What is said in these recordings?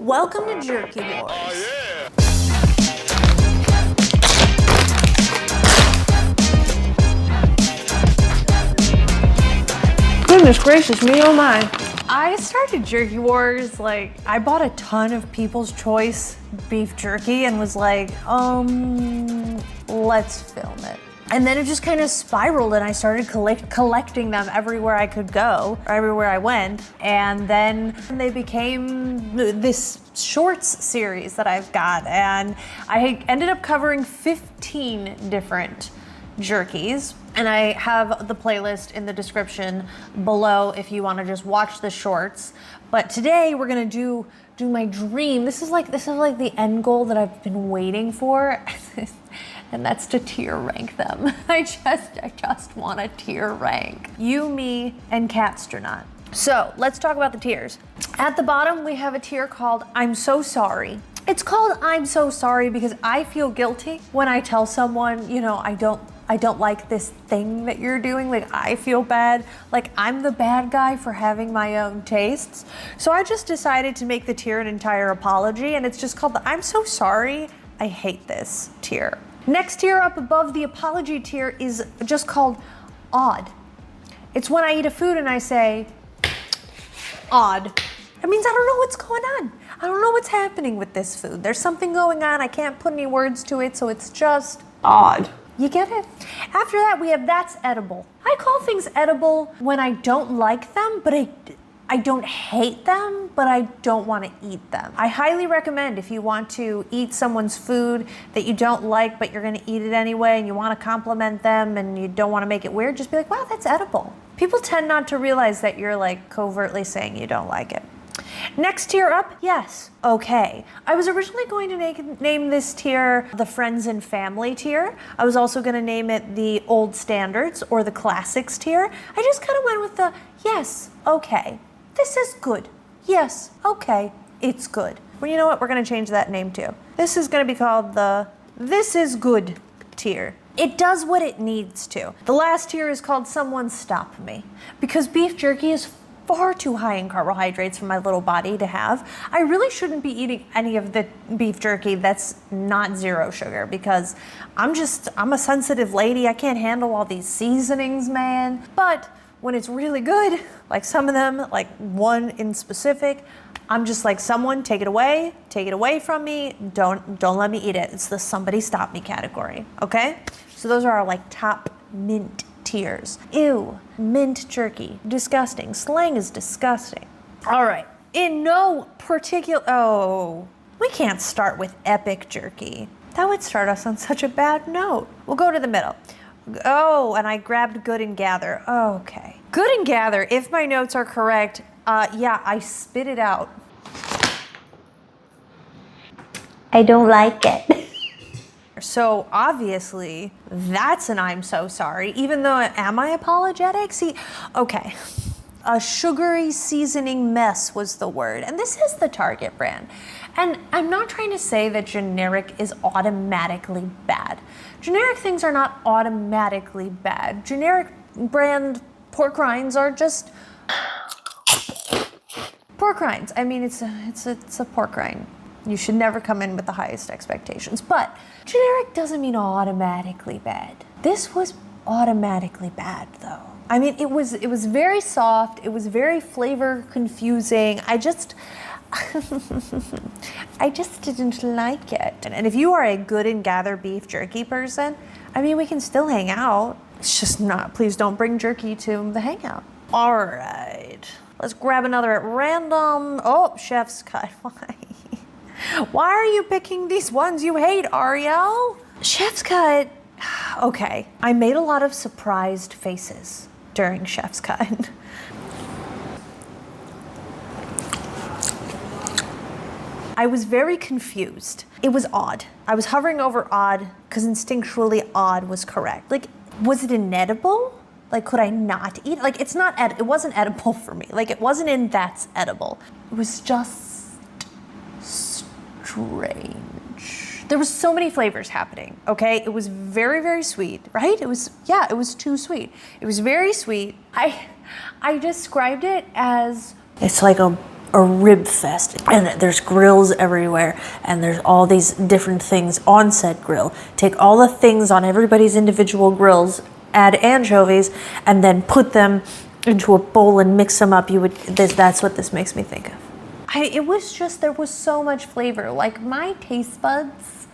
Welcome to Jerky Wars. Oh, yeah. Goodness gracious me, oh my. I started Jerky Wars, I bought a ton of People's Choice beef jerky and was like, let's film it. And then it just kind of spiraled and I started collecting them everywhere I could go, or everywhere I went. And then they became this shorts series that I've got. And I ended up covering 15 different jerkies. And I have the playlist in the description below if you want to just watch the shorts. But today we're gonna do my dream. This is like the end goal that I've been waiting for. And that's to tier rank them. I just want to tier rank. You, me, and Catstronaut. So let's talk about the tiers. At the bottom, we have a tier called I'm So Sorry. It's called I'm So Sorry because I feel guilty when I tell someone, I don't like this thing that you're doing. I feel bad. I'm the bad guy for having my own tastes. So I just decided to make the tier an entire apology, and it's just called the I'm So Sorry, I hate this tier. Next tier up above the apology tier is just called odd. It's when I eat a food and I say, odd. It means I don't know what's going on. I don't know what's happening with this food. There's something going on. I can't put any words to it, so it's just odd. You get it? After that, we have that's edible. I call things edible when I don't like them, but I don't hate them, but I don't want to eat them. I highly recommend if you want to eat someone's food that you don't like, but you're going to eat it anyway, and you want to compliment them and you don't want to make it weird, just be like, wow, that's edible. People tend not to realize that you're covertly saying you don't like it. Next tier up, yes, okay. I was originally going to name this tier the Friends and Family tier. I was also going to name it the Old Standards or the Classics tier. I just kind of went with the yes, okay. This is good. Yes, okay, it's good. Well, you know what? We're going to change that name too. This is going to be called the This is Good tier. It does what it needs to. The last tier is called Someone Stop Me because beef jerky is far too high in carbohydrates for my little body to have. I really shouldn't be eating any of the beef jerky that's not zero sugar because I'm a sensitive lady. I can't handle all these seasonings, man. But when it's really good, like some of them, like one in specific, I'm just like, someone take it away from me. Don't let me eat it. It's the somebody stop me category, okay? So those are our top mint tiers. Ew, mint jerky, disgusting. Slang is disgusting. All right, in no particular, we can't start with epic jerky. That would start us on such a bad note. We'll go to the middle. Oh, and I grabbed Good and Gather. Okay. Good and Gather, if my notes are correct, yeah, I spit it out. I don't like it. So obviously, that's an I'm so sorry, even though, am I apologetic? See, okay. A sugary seasoning mess was the word, and this is the Target brand. And I'm not trying to say that generic is automatically bad. Generic things are not automatically bad. Generic brand pork rinds are just pork rinds. I mean, it's a pork rind. You should never come in with the highest expectations, but generic doesn't mean automatically bad. This was automatically bad though. I mean, it was very soft. It was very flavor confusing. I just didn't like it. And if you are a Good and Gather beef jerky person, I mean, we can still hang out. It's just not, please don't bring jerky to the hangout. All right, let's grab another at random. Oh, Chef's Cut. Why are you picking these ones you hate, Ariel? Chef's Cut, okay. I made a lot of surprised faces during Chef's Cut. I was very confused. It was odd. I was hovering over odd because instinctually odd was correct. Was it inedible? Could I not eat? It wasn't edible for me. It wasn't in that's edible. It was just strange. There was so many flavors happening, okay? It was very, very sweet, right? It was too sweet. It was very sweet. I described it as, it's like a a rib fest, and there's grills everywhere, and there's all these different things on said grill. Take all the things on everybody's individual grills, add anchovies, and then put them into a bowl and mix them up. That's what this makes me think of. There was so much flavor. Like, my taste buds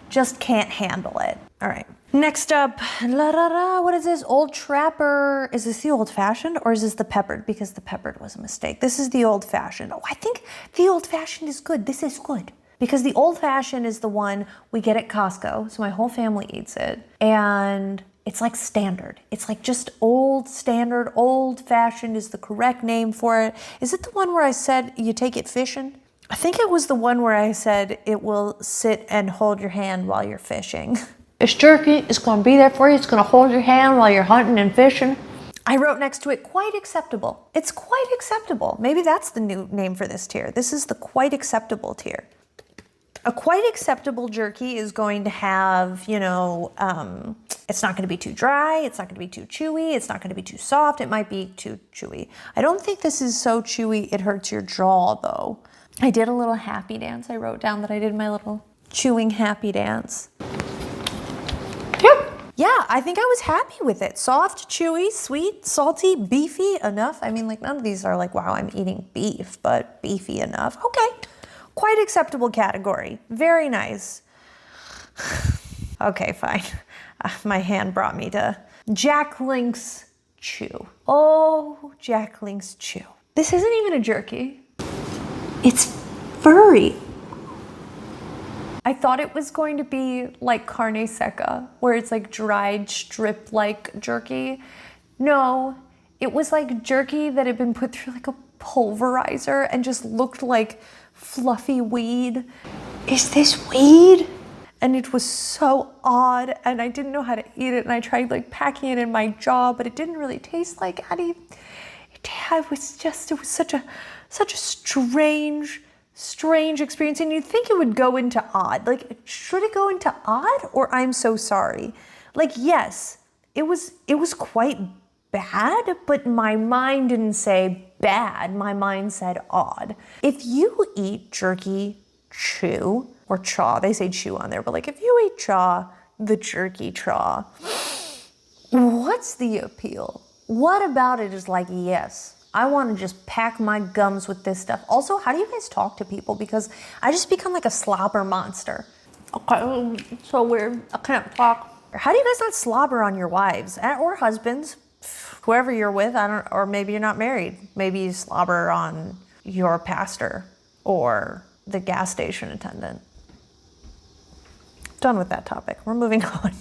just can't handle it. All right. Next up, what is this? Old Trapper. Is this the old fashioned or is this the peppered? Because the peppered was a mistake. This is the old fashioned. Oh, I think the old fashioned is good. This is good. Because the old fashioned is the one we get at Costco. So my whole family eats it. And it's like standard. It's like just old standard. Old fashioned is the correct name for it. Is it the one where I said you take it fishing? I think it was the one where I said it will sit and hold your hand while you're fishing. This jerky is going to be there for you. It's going to hold your hand while you're hunting and fishing. I wrote next to it, quite acceptable. It's quite acceptable. Maybe that's the new name for this tier. This is the quite acceptable tier. A quite acceptable jerky is going to have, it's not going to be too dry. It's not going to be too chewy. It's not going to be too soft. It might be too chewy. I don't think this is so chewy it hurts your jaw, though. I did a little happy dance. I wrote down that I did my little chewing happy dance. Yeah, I think I was happy with it. Soft, chewy, sweet, salty, beefy enough. I mean, like, none of these are like, wow, I'm eating beef, but beefy enough. Okay, quite acceptable category. Very nice. Okay, fine. My hand brought me to Jack Link's Chew. Oh, Jack Link's Chew. This isn't even a jerky. It's furry. I thought it was going to be like carne seca, where it's like dried strip like jerky. No, it was like jerky that had been put through like a pulverizer and just looked like fluffy weed. Is this weed? And it was so odd, and I didn't know how to eat it, and I tried like packing it in my jaw, but it didn't really taste like any. It was such a strange experience, and you'd think it would go into odd. Like, should it go into odd or I'm so sorry? Like, yes, it was quite bad, but my mind didn't say bad. My mind said odd. If you eat jerky chew or chaw, they say chew on there, but like if you eat chaw, the jerky chaw, what's the appeal? What about it is like, yes, I want to just pack my gums with this stuff. Also, how do you guys talk to people? Because I just become like a slobber monster. Okay, so weird. I can't talk. How do you guys not slobber on your wives or husbands, whoever you're with? Or maybe you're not married. Maybe you slobber on your pastor or the gas station attendant. Done with that topic. We're moving on.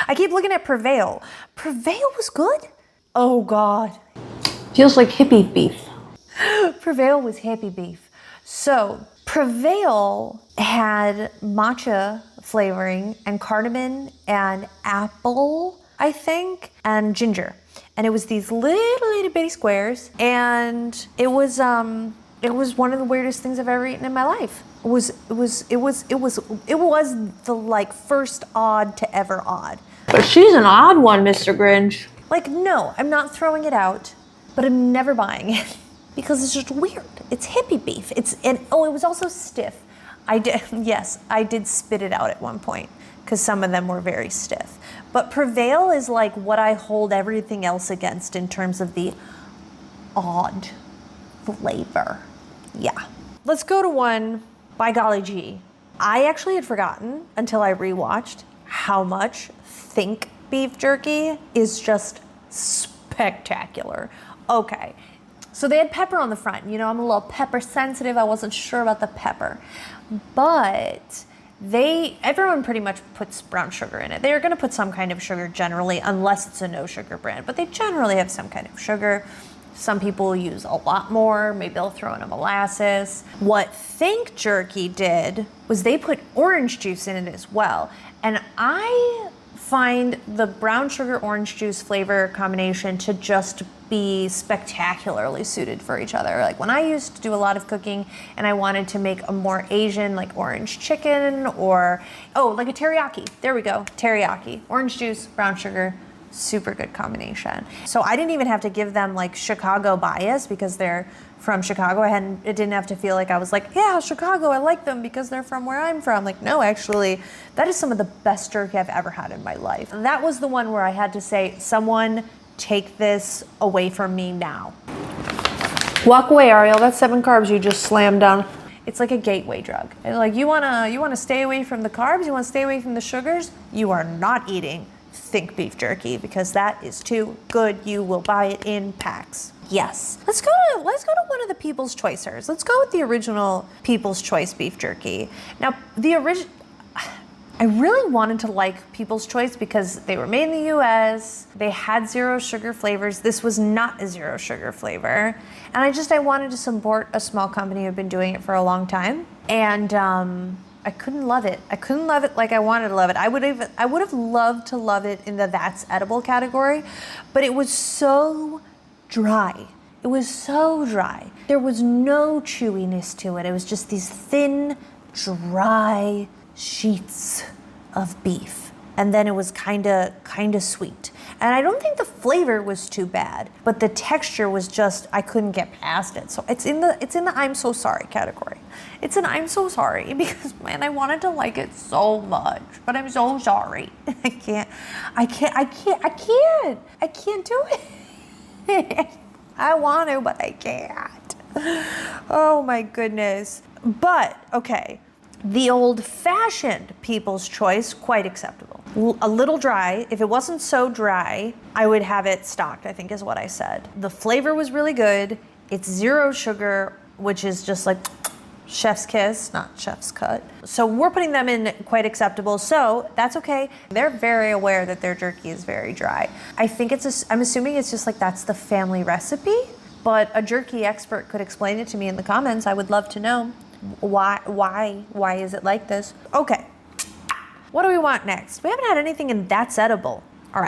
I keep looking at Prevail. Prevail was good. Oh God. Feels like hippie beef. Prevail was hippie beef. So Prevail had matcha flavoring and cardamom and apple, I think, and ginger. And it was these little bitty squares. And it was one of the weirdest things I've ever eaten in my life. It was the like first odd to ever odd. But she's an odd one, Mr. Grinch. Like, no, I'm not throwing it out, but I'm never buying it because it's just weird. It's hippie beef. It was also stiff. I did spit it out at one point because some of them were very stiff. But Prevail is like what I hold everything else against in terms of the odd flavor. Yeah. Let's go to one, by golly gee. I actually had forgotten until I rewatched how much Think beef jerky is just spectacular. Okay, so they had pepper on the front. You know, I'm a little pepper sensitive. I wasn't sure about the pepper, but everyone pretty much puts brown sugar in it. They're gonna put some kind of sugar generally, unless it's a no sugar brand, but they generally have some kind of sugar. Some people use a lot more. Maybe they'll throw in a molasses. What Think Jerky did was they put orange juice in it as well. And I find the brown sugar orange juice flavor combination to just be spectacularly suited for each other. Like when I used to do a lot of cooking and I wanted to make a more Asian, like orange chicken or, like a teriyaki. There we go, teriyaki. Orange juice, brown sugar, super good combination. So I didn't even have to give them like Chicago bias because they're from Chicago. It didn't have to feel like I was like, yeah, Chicago, I like them because they're from where I'm from. Like, no, actually, that is some of the best jerky I've ever had in my life. That was the one where I had to say, someone take this away from me now. Walk away, Ariel. That's 7 carbs you just slammed down. It's like a gateway drug. And like, you wanna stay away from the carbs? You wanna stay away from the sugars? You are not eating Think beef jerky because that is too good. You will buy it in packs. Yes. Let's go to one of the People's Choicers. Let's go with the original People's Choice beef jerky. Now, I really wanted to like People's Choice because they were made in the US. They had 0 sugar flavors. This was not a 0 sugar flavor. And I wanted to support a small company who've been doing it for a long time. And I couldn't love it. I couldn't love it like I wanted to love it. I would have loved to love it in the that's edible category, but it was so dry. It was so dry. There was no chewiness to it. It was just these thin, dry sheets of beef. And then it was kind of sweet. And I don't think the flavor was too bad, but the texture was just, I couldn't get past it. So it's in the I'm so sorry category. It's an I'm so sorry because man, I wanted to like it so much, but I'm so sorry. I can't do it. I want to, but I can't. Oh my goodness. But okay. The old-fashioned People's Choice, quite acceptable. A little dry. If it wasn't so dry, I would have it stocked, I think is what I said. The flavor was really good. It's 0 sugar, which is just like chef's kiss, not chef's cut. So we're putting them in quite acceptable. So that's okay. They're very aware that their jerky is very dry. I think I'm assuming it's just like that's the family recipe, but a jerky expert could explain it to me in the comments. I would love to know. Why is it like this? Okay. What do we want next? We haven't had anything in that's edible. Or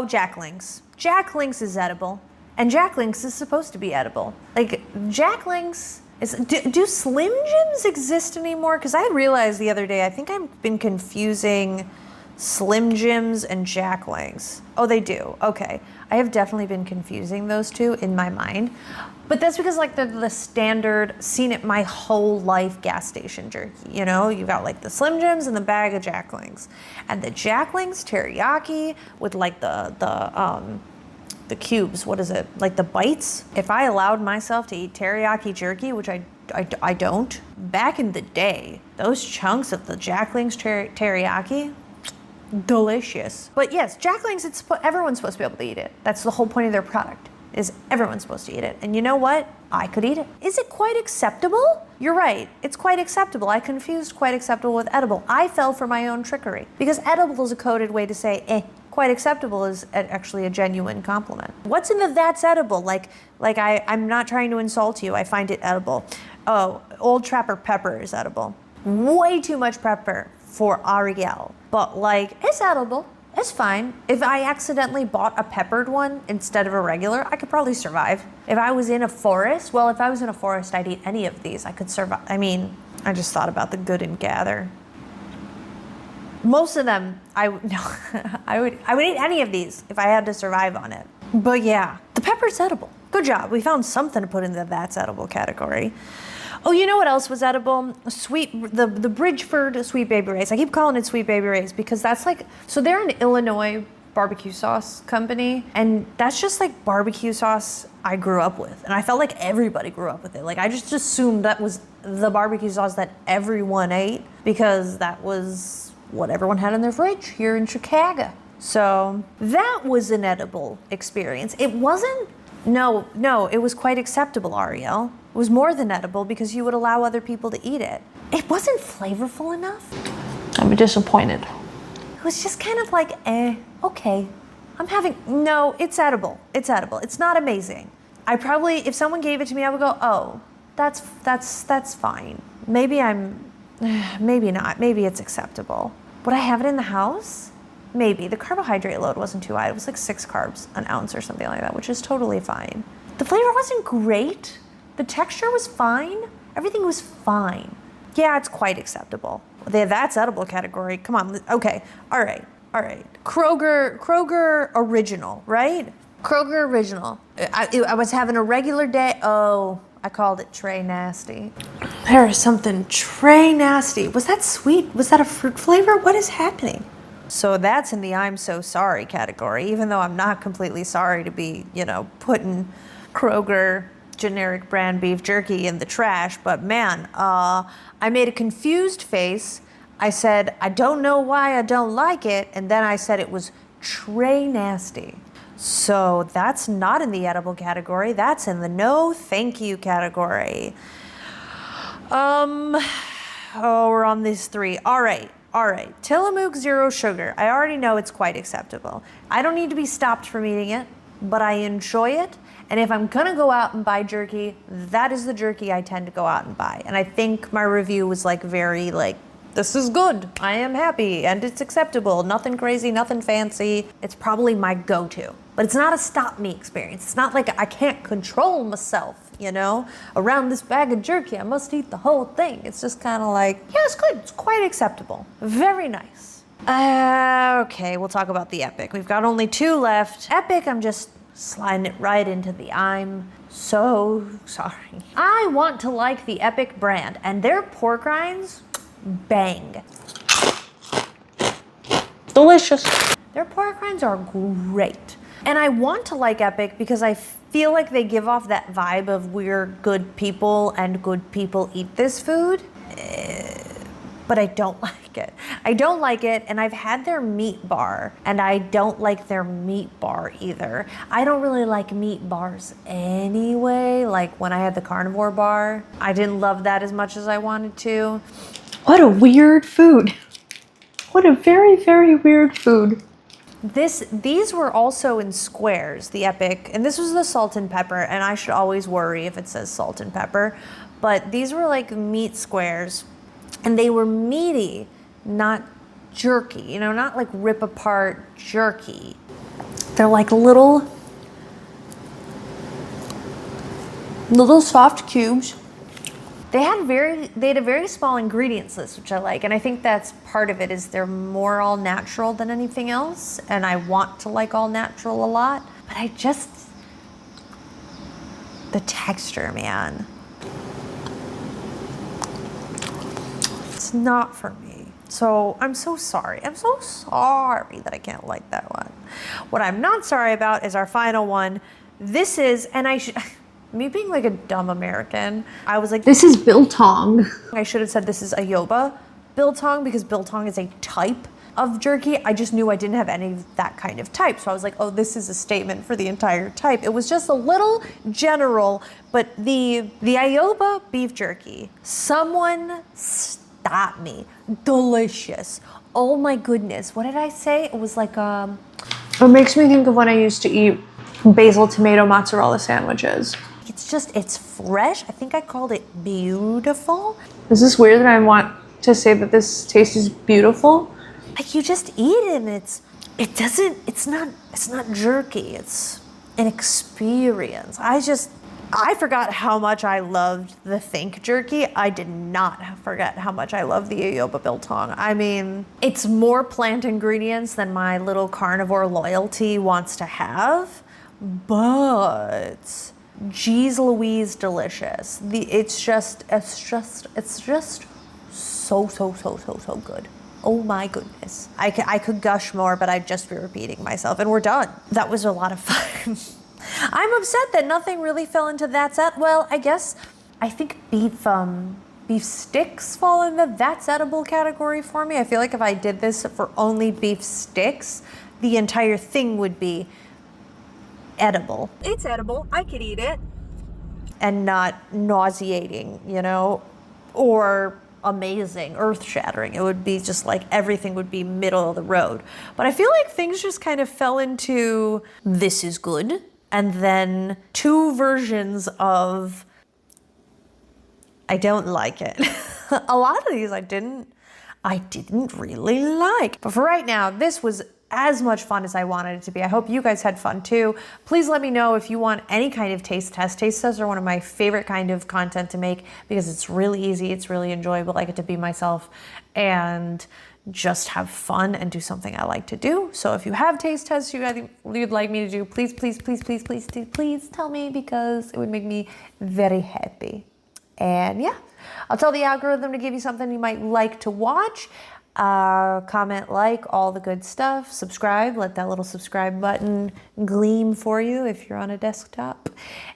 Jack Links. Jack Links is edible. And Jack Links is supposed to be edible. Like, Jack Links do Slim Jims exist anymore? Because I realized the other day, I think I've been confusing Slim Jims and Jack Links. Oh, they do. Okay. I have definitely been confusing those two in my mind. But that's because like they're the standard, seen it my whole life gas station jerky. You know, you got like the Slim Jims and the bag of Jack Links. And the Jack Links teriyaki with like the cubes, what is it? Like the bites. If I allowed myself to eat teriyaki jerky, which I don't, back in the day, those chunks of the Jack Links teriyaki, delicious. But yes, Jack Links, everyone's supposed to be able to eat it. That's the whole point of their product, is everyone's supposed to eat it. And you know what? I could eat it. Is it quite acceptable? You're right. It's quite acceptable. I confused quite acceptable with edible. I fell for my own trickery because edible is a coded way to say eh. Quite acceptable is actually a genuine compliment. What's in the that's edible? Like I'm not trying to insult you. I find it edible. Oh, Old Trapper pepper is edible. Way too much pepper for Ariel. But like, it's edible. It's fine. If I accidentally bought a peppered one instead of a regular, I could probably survive. If I was in a forest, I'd eat any of these. I could survive. I mean, I just thought about the good and gather. Most of them, I would eat any of these if I had to survive on it. But yeah, the pepper's edible. Good job. We found something to put in the that's edible category. Oh, you know what else was edible? The Bridgford Sweet Baby Ray's. I keep calling it Sweet Baby Ray's because that's like, so they're an Illinois barbecue sauce company, and that's just like barbecue sauce I grew up with. And I felt like everybody grew up with it. Like I just assumed that was the barbecue sauce that everyone ate because that was what everyone had in their fridge here in Chicago. So that was an edible experience. It wasn't, no, it was quite acceptable, Ariel. It was more than edible because you would allow other people to eat it. It wasn't flavorful enough. I'm disappointed. It was just kind of like, okay. No, it's edible. It's edible. It's not amazing. I probably, if someone gave it to me, I would go, oh, that's fine. Maybe not. Maybe it's acceptable. Would I have it in the house? Maybe. The carbohydrate load wasn't too high. It was like 6 carbs an ounce or something like that, which is totally fine. The flavor wasn't great. The texture was fine. Everything was fine. Yeah, it's quite acceptable. That's edible category. Come on. Okay. All right. All right. Kroger original, right? Kroger original. I was having a regular day. Oh, I called it Tray Nasty. There is something Tray Nasty. Was that sweet? Was that a fruit flavor? What is happening? So that's in the I'm so sorry category, even though I'm not completely sorry to be, putting Kroger generic brand beef jerky in the trash. But man, I made a confused face. I said, I don't know why I don't like it. And then I said it was Tray Nasty. So that's not in the edible category. That's in the no thank you category. We're on these three. All right. Tillamook zero sugar. I already know it's quite acceptable. I don't need to be stopped from eating it, but I enjoy it. And if I'm gonna go out and buy jerky, that is the jerky I tend to go out and buy. And I think my review was very this is good. I am happy and it's acceptable. Nothing crazy, nothing fancy. It's probably my go-to. But it's not a stop me experience. It's not like I can't control myself, around this bag of jerky. I must eat the whole thing. It's just kind of it's good. It's quite acceptable. Very nice. Okay, we'll talk about the Epic. We've got only 2 left. Epic, I'm just sliding it right into the I'm so sorry. I want to like the Epic brand, and their pork rinds, bang. Delicious. Their pork rinds are great. And I want to like Epic because I feel like they give off that vibe of we're good people and good people eat this food. But I don't like it. I don't like it, and I've had their meat bar, and I don't like their meat bar either. I don't really like meat bars anyway. Like when I had the carnivore bar, I didn't love that as much as I wanted to. What a weird food. What a very, very weird food. These were also in squares, the Epic, and this was the salt and pepper, and I should always worry if it says salt and pepper, but these were like meat squares, and they were meaty, not jerky, not like rip apart jerky. They're like little soft cubes. They had a very small ingredients list, which I like, and I think that's part of it is they're more all natural than anything else, and I want to like all natural a lot, but the texture, man. It's not for me. So I'm so sorry. I'm so sorry that I can't like that one. What I'm not sorry about is our final one. This is, and me being like a dumb American, I was like, This is biltong. I should have said this is Ayoba biltong because biltong is a type of jerky. I just knew I didn't have any of that kind of type. So I was like, oh, this is a statement for the entire type. It was just a little general, but the Ayoba beef jerky, someone stop me. Delicious. Oh my goodness. What did I say? It was like, It makes me think of when I used to eat basil tomato mozzarella sandwiches. it's fresh. I think I called it beautiful. Is this weird that I want to say that this taste is beautiful? Like you just eat it and it's not jerky. It's an experience. I forgot how much I loved the Think jerky. I did not forget how much I love the Ayoba biltong. I mean, it's more plant ingredients than my little carnivore loyalty wants to have, but geez Louise delicious. It's just so good. Oh my goodness. I could gush more, but I'd just be repeating myself, and we're done. That was a lot of fun. I'm upset that nothing really fell into that set. Well, I think beef sticks fall in the that's edible category for me. I feel like if I did this for only beef sticks, the entire thing would be edible. It's edible. I could eat it. And not nauseating, or amazing, earth-shattering. It would be just like everything would be middle of the road. But I feel like things just kind of fell into this is good, and then 2 versions of I don't like it. A lot of these I didn't really like. But for right now, this was as much fun as I wanted it to be. I hope you guys had fun too. Please let me know if you want any kind of taste test. Taste tests are one of my favorite kind of content to make because it's really easy, it's really enjoyable. I get to be myself and just have fun and do something I like to do. So if you have taste tests you'd like me to do, please tell me, because it would make me very happy. And yeah, I'll tell the algorithm to give you something you might like to watch. Comment, like, all the good stuff. Subscribe, let that little subscribe button gleam for you if you're on a desktop.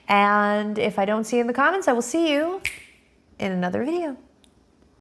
And if I don't see you in the comments, I will see you in another video.